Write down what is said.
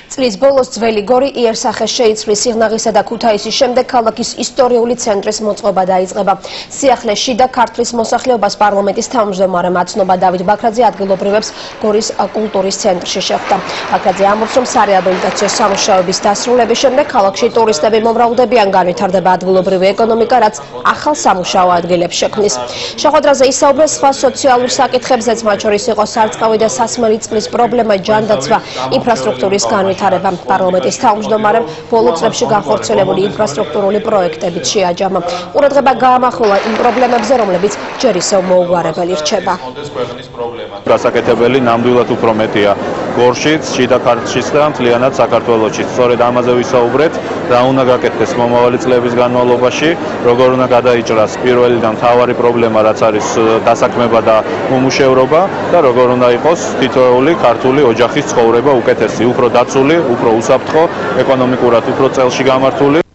წლის ბოლოს ძველი გორი იერსახეს შეიცვლის სიღნაღისა და ქუთაისის შემდეგ ქალაქის ისტორიული ცენტრის მოწყობა დაიწყება. სიახლეს შიდა ქართლის მოსახლეობას პარლამენტის თავმჯდომარე მაცნობა დავით ბაქრაძე ადგილობრივებს გორის კულტურის ცენტრში შეხვდა. ბაქრაძე ამბობს, რომ სარეაბილიტაციო სამუშაოების დასრულების შემდეგ ქალაქში ტურისტები მომრავლდებიან, განვითარდება ადგილობრივი ეკონომიკა, რაც ახალ სამუშაო ადგილებს შექმნის. შეხვედრაზე ისაუბრეს სხვა სოციალურ საკითხებზეც, მათ შორის იყო სარწყავი და სასმელი წყლის პრობლემა, ჯანდაცვა, ინფრასტრუქტურის განვითარება. პარლამენტის თავმჯდომარემ ბოლო წლებში განხორციელებული ინფრასტრუქტურული პროექტებით შეაჯამა. ყურადღება გაამახვილა იმ პრობლემებზე, რომლებიც ჯერ ისევ მოუგვარებელი რჩება. გასაკეთებელი ნამდვილად უფრო მეტია გორშიც, შიდა ქართლშიც და მთლიანად საქართველოშიც. სწორედ ამაზე ვისაუბრეთ, რა უნდა გაკეთდეს მომავალი წლების განმავლობაში, როგორ უნდა გადაიჭრას პირველი და მთავარი პრობლემა, რაც არის დასაქმება და უმუშევრობა და როგორ უნდა იყოს თითოეული ქართული ოჯახის ცხოვრება უკეთესი, უფრო დაცული, უფრო უსაფრთხო, ეკონომიკურად უფრო წელში გამართული.